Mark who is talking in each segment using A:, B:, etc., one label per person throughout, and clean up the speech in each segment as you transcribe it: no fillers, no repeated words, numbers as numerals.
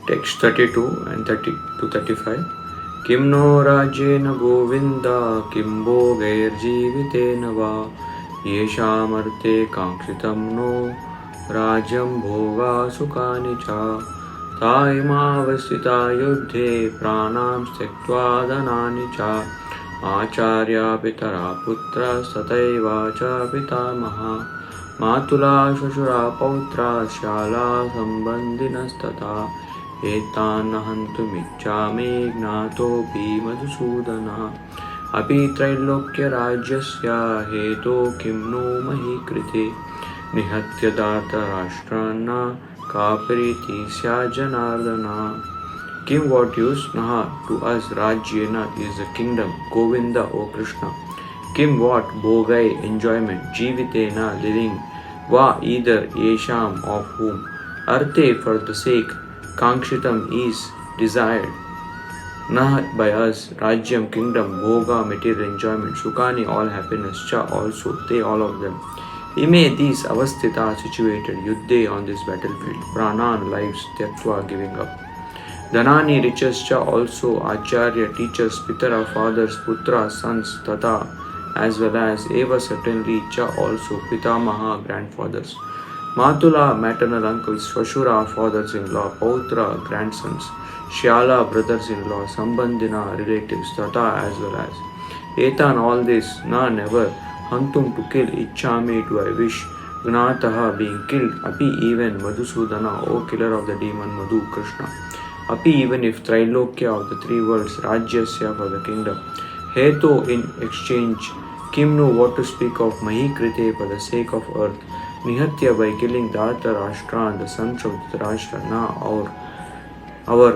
A: Text 32 and 30 to 35. Kim no rajyena govinda kim bhogairjivitena va yeshamarte kangshitam no rajyam bhoga sukani cha taimavasita yuddhe pranam stektva danani cha acharya pitara putra sataiva cha pitamaha matula shashura pautra shala sambandhinastata एतान् हन्तुमिच्छामि ज्ञातोऽपि मधुसूदनः अपि त्रैलोक्यराज्यस्य हेतो किं no मही कृते निहत्य धार्तराष्ट्रान् का प्रीति स्यात् Janardan. Kim, what use naha to us rajyena is the kingdom, Govinda, O Krishna. Kim, what bhogai enjoyment, jivitena living, va either yesham of whom, arte for the sake, Kankshitam is desired. Nah by us, Rajyam kingdom, Bhoga material enjoyment, Sukani all happiness, Cha also, they all of them. Ime these avasthita situated, Yuddhe on this battlefield, Pranan lives, Tyaktva giving up. Dhanani riches, Cha also, Acharya teachers, Pitara fathers, Putra sons, Tata as well as Eva certainly, Cha also, Pitamaha grandfathers. Matula, maternal uncles, Shvashura, fathers-in-law, Pautra, grandsons, Shyala, brothers-in-law, Sambandhina, relatives, Tata as well as. Etan, all this, na never, Hantum to kill, Ichchami do I wish, Gnataha being killed, Api even, Madhusudana, O killer of the demon Madhu, Krishna. Api even if Trilokya of the three worlds, Rajyasya for the kingdom. Heto in exchange, Kimnu what to speak of Mahikrite for the sake of earth. Nihatya by killing Dharta Rashtra, the sons of Dhritarashtra, na our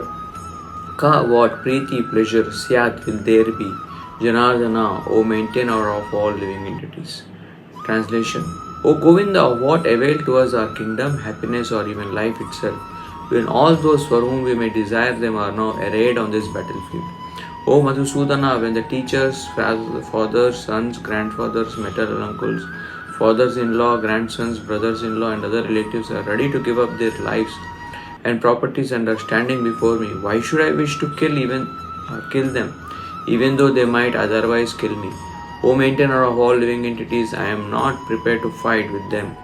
A: ka what preeti pleasure syat will there be, Janardana, O maintainer of all living entities. Translation. O Govinda, of what avail to us our kingdom, happiness or even life itself, when all those for whom we may desire them are now arrayed on this battlefield. O Madhusudana, when the teachers, fathers, sons, grandfathers, maternal uncles, fathers-in-law, grandsons, brothers-in-law and other relatives are ready to give up their lives and properties and are standing before me, why should I wish to kill them, even though they might otherwise kill me? O maintainer of all living entities, I am not prepared to fight with them,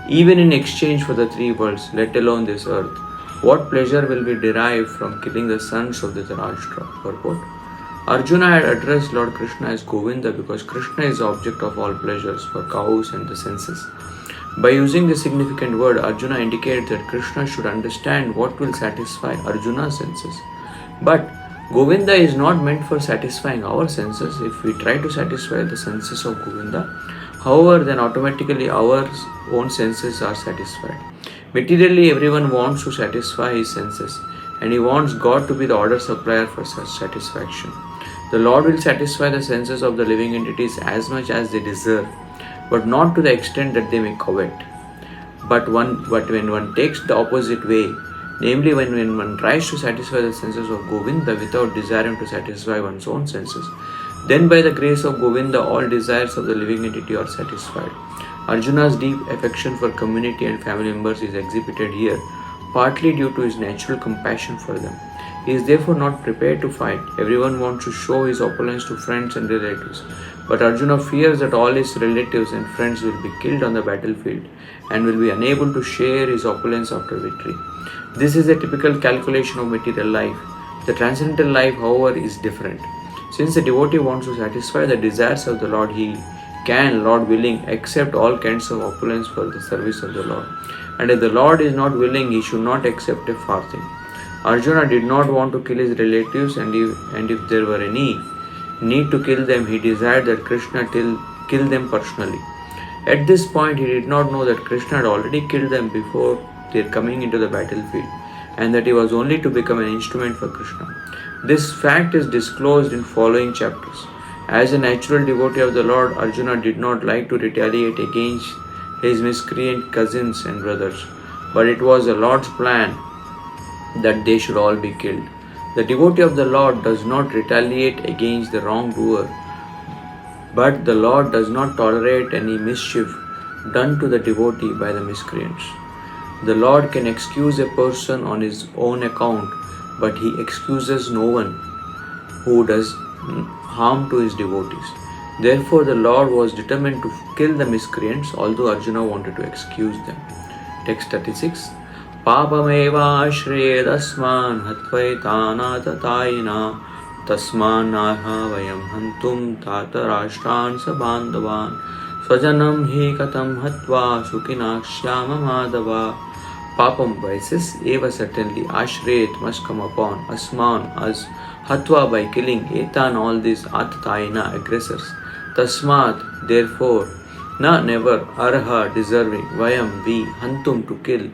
A: even in exchange for the three worlds, let alone this earth. What pleasure will be derived from killing the sons of Dhritarashtra? Purport. Arjuna had addressed Lord Krishna as Govinda because Krishna is the object of all pleasures for cows and the senses. By using this significant word, Arjuna indicated that Krishna should understand what will satisfy Arjuna's senses. But Govinda is not meant for satisfying our senses. If we try to satisfy the senses of Govinda, however, then automatically our own senses are satisfied. Materially, everyone wants to satisfy his senses, and he wants God to be the order supplier for such satisfaction. The Lord will satisfy the senses of the living entities as much as they deserve, but not to the extent that they may covet. But when one takes the opposite way, namely when one tries to satisfy the senses of Govinda without desiring to satisfy one's own senses, then by the grace of Govinda all desires of the living entity are satisfied. Arjuna's deep affection for community and family members is exhibited here, partly due to his natural compassion for them. He is therefore not prepared to fight. Everyone wants to show his opulence to friends and relatives, but Arjuna fears that all his relatives and friends will be killed on the battlefield and will be unable to share his opulence after victory. This is a typical calculation of material life. The transcendental life, however, is different. Since the devotee wants to satisfy the desires of the Lord, he can, Lord willing, accept all kinds of opulence for the service of the Lord. And if the Lord is not willing, he should not accept a farthing. Arjuna did not want to kill his relatives, and if there were any need to kill them, he desired that Krishna kill them personally. At this point, he did not know that Krishna had already killed them before their coming into the battlefield, and that he was only to become an instrument for Krishna. This fact is disclosed in following chapters. As a natural devotee of the Lord, Arjuna did not like to retaliate against his miscreant cousins and brothers, but it was the Lord's plan that they should all be killed. The devotee of the Lord does not retaliate against the wrongdoer, but the Lord does not tolerate any mischief done to the devotee by the miscreants. The Lord can excuse a person on his own account, but he excuses no one who does harm to his devotees. Therefore, the Lord was determined to kill the miscreants, although Arjuna wanted to excuse them. Text 36. Papameva shredasman hatvaitana tatayina tasman narha vayam hantum tatarashtan sabandhavan swajanam hi katam hatva sukinakshyama madhava. Papam, vices, eva certainly, ashret must come upon, asman us, hatva by killing, etan all these, atatayina aggressors, tasmat therefore, na never, arha deserving, vayam we, hantum to kill,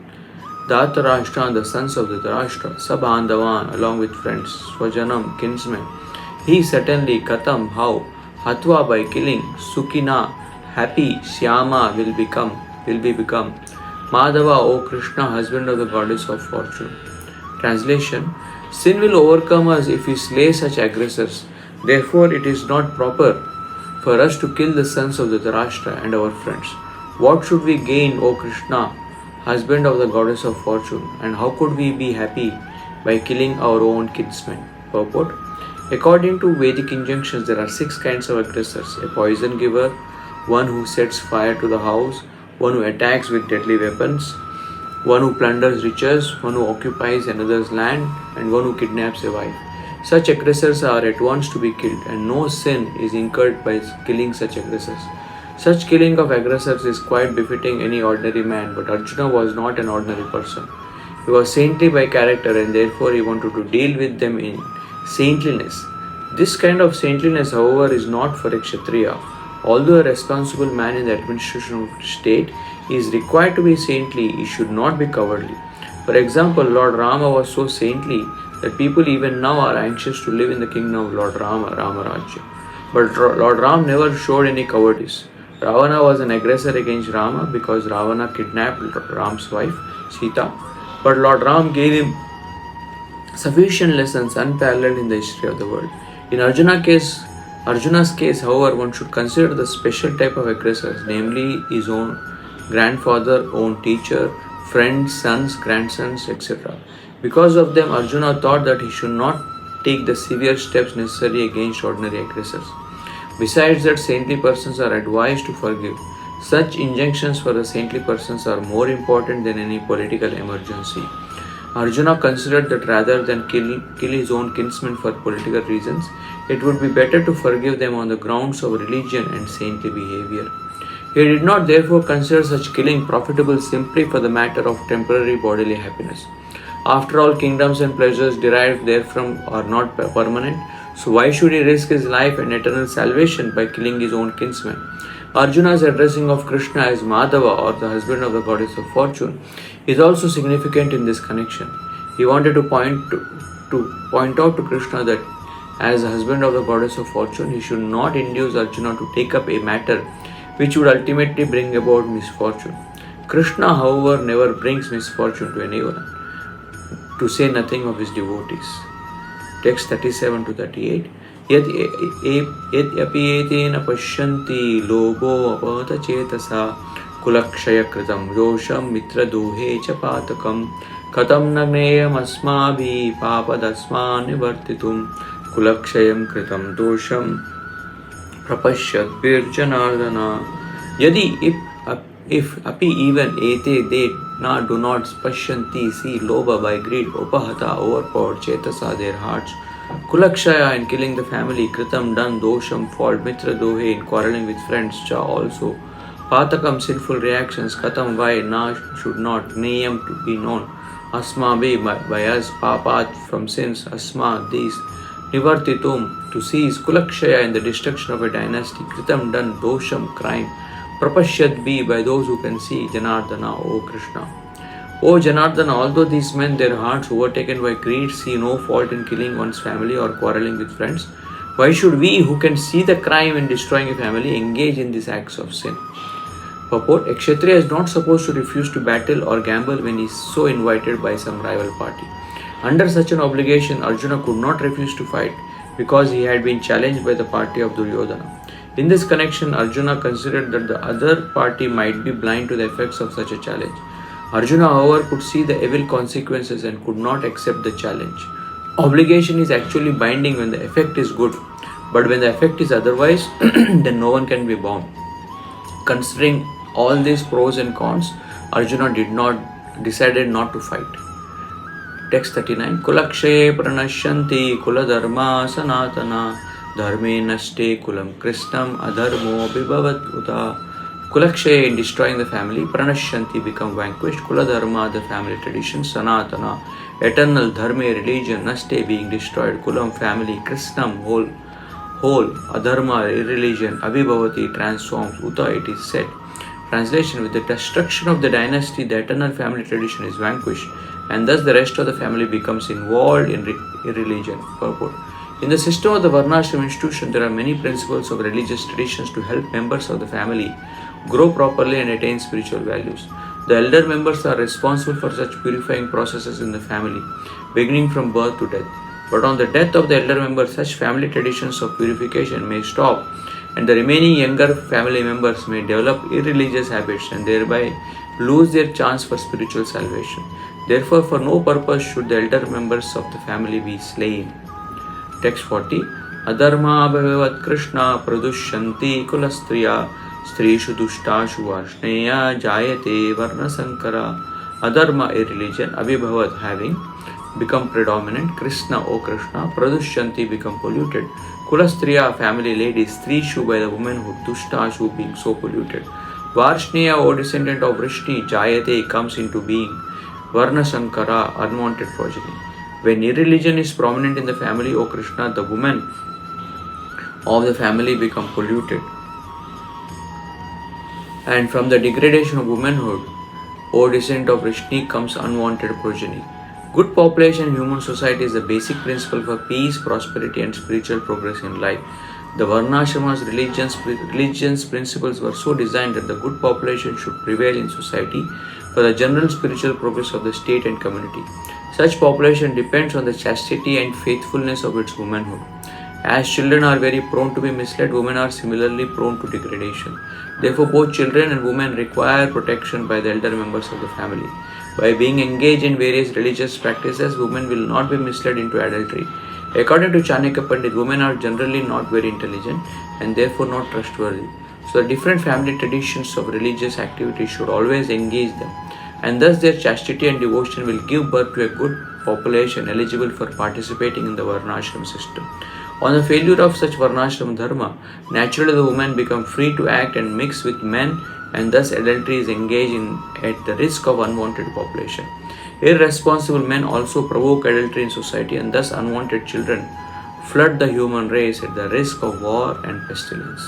A: Dhatarashtra the sons of the Dhritarashtra, Sabandhavan along with friends, Swajanam kinsmen, he certainly, katam how, hatva by killing, sukina happy, Syama will be become, Madhava, O Krishna, husband of the goddess of fortune. Translation: sin will overcome us if we slay such aggressors. Therefore, it is not proper for us to kill the sons of the Dhritarashtra and our friends. What should we gain, O Krishna, husband of the goddess of fortune, and how could we be happy by killing our own kinsmen? Purport: according to Vedic injunctions, there are 6 kinds of aggressors: a poison giver, one who sets fire to the house, one who attacks with deadly weapons, one who plunders riches, one who occupies another's land, and one who kidnaps a wife. Such aggressors are at once to be killed, and no sin is incurred by killing such aggressors. Such killing of aggressors is quite befitting any ordinary man, but Arjuna was not an ordinary person. He was saintly by character, and therefore he wanted to deal with them in saintliness. This kind of saintliness, however, is not for a Kshatriya. Although a responsible man in the administration of the state is required to be saintly, he should not be cowardly. For example, Lord Rama was so saintly that people even now are anxious to live in the kingdom of Lord Rama, Ramarajya. But Lord Ram never showed any cowardice. Ravana was an aggressor against Rama because Ravana kidnapped Ram's wife, Sita. But Lord Ram gave him sufficient lessons unparalleled in the history of the world. In Arjuna's case, however, one should consider the special type of aggressors, namely his own grandfather, own teacher, friends, sons, grandsons, etc. Because of them, Arjuna thought that he should not take the severe steps necessary against ordinary aggressors. Besides that, saintly persons are advised to forgive. Such injunctions for the saintly persons are more important than any political emergency. Arjuna considered that rather than kill his own kinsmen for political reasons, it would be better to forgive them on the grounds of religion and saintly behavior. He did not therefore consider such killing profitable simply for the matter of temporary bodily happiness. After all, kingdoms and pleasures derived therefrom are not permanent, so why should he risk his life and eternal salvation by killing his own kinsmen? Arjuna's addressing of Krishna as Madhava, or the husband of the goddess of fortune, is also significant in this connection. He wanted to point out to Krishna that as the husband of the goddess of fortune, he should not induce Arjuna to take up a matter which would ultimately bring about misfortune. Krishna, however, never brings misfortune to anyone, to say nothing of his devotees. Text 37 to 38. यद्यपि एतेन पश्यन्ति लोभो अपहत चेतसा कुलक्षय कृतं दोषं मित्रदोहे च पातकं कथं न ज्ञेयमस्माभिः पापदस्मान् निवर्तितुं कुलक्षयं कृतं दोषं प्रपश्यद्भिर्जनार्दन. Yadi if api even ete they do not pashyanti see lobha by greed upahata overpowered chetasa their hearts, kulakshaya in killing the family, kritam done, dosham fault, mitra dohe in quarreling with friends, cha also, patakam sinful reactions, katam why na should not, niyam to be known, asma be by us, papat from sins, asma these, nivartitum to seize, kulakshaya in the destruction of a dynasty, kritam done, dosham crime, prapashyat be by those who can see, Janardana, O Krishna. O Janardana, although these men, their hearts overtaken by greed, see no fault in killing one's family or quarreling with friends, why should we, who can see the crime in destroying a family, engage in these acts of sin? Purport: a Kshatriya is not supposed to refuse to battle or gamble when he is so invited by some rival party. Under such an obligation, Arjuna could not refuse to fight because he had been challenged by the party of Duryodhana. In this connection, Arjuna considered that the other party might be blind to the effects of such a challenge. Arjuna, however, could see the evil consequences and could not accept the challenge. Obligation is actually binding when the effect is good, but when the effect is otherwise, then no one can be bound. Considering all these pros and cons, Arjuna decided not to fight. Text 39. Kulakshe pranashyanti kuladharma sanatana dharme nashte kulam krishnam adharmo bibhavat uta. Kulakshe, in destroying the family, pranashyanti, become vanquished, kuladharma, the family tradition, sanatana, eternal, dharme, religion, nashte, being destroyed, kulam, family, krishnam, whole, adharma, irreligion, abhibhavati, transforms, uta, it is said. Translation: with the destruction of the dynasty, the eternal family tradition is vanquished, and thus the rest of the family becomes involved in irreligion. Purport: in the system of the Varnashram institution, there are many principles of religious traditions to help members of the family grow properly and attain spiritual values. The elder members are responsible for such purifying processes in the family, beginning from birth to death. But on the death of the elder member, such family traditions of purification may stop, and the remaining younger family members may develop irreligious habits and thereby lose their chance for spiritual salvation. Therefore, for no purpose should the elder members of the family be slain. Text 40. Adharma bhagavat Krishna pradushyanti kulastriya strishu dushtashu varshneya jayate varna sankara. Adharma, a religion, abhibhavat, having become predominant, Krishna, O Krishna, pradushyanti, become polluted, kulastriya, family ladies, strishu, by the womanhood, dushtashu, being so polluted, varshneya, O descendant of Vrishni, jayate, comes into being, varna sankara, unwanted progeny. When irreligion is prominent in the family, O Krishna, the women of the family become polluted. And from the degradation of womanhood, O descendant of Vrishni, comes unwanted progeny. Good population in human society is the basic principle for peace, prosperity, and spiritual progress in life. The Varnashrama's religion's principles were so designed that the good population should prevail in society for the general spiritual progress of the state and community. Such population depends on the chastity and faithfulness of its womanhood. As children are very prone to be misled, women are similarly prone to degradation. Therefore, both children and women require protection by the elder members of the family. By being engaged in various religious practices, women will not be misled into adultery. According to Chanakya Pandit, women are generally not very intelligent and therefore not trustworthy. So the different family traditions of religious activities should always engage them, and thus their chastity and devotion will give birth to a good population eligible for participating in the Varnashram system. On the failure of such Varnashram dharma, naturally the women become free to act and mix with men, and thus adultery is engaged in at the risk of unwanted population. Irresponsible men also provoke adultery in society, and thus unwanted children flood the human race at the risk of war and pestilence.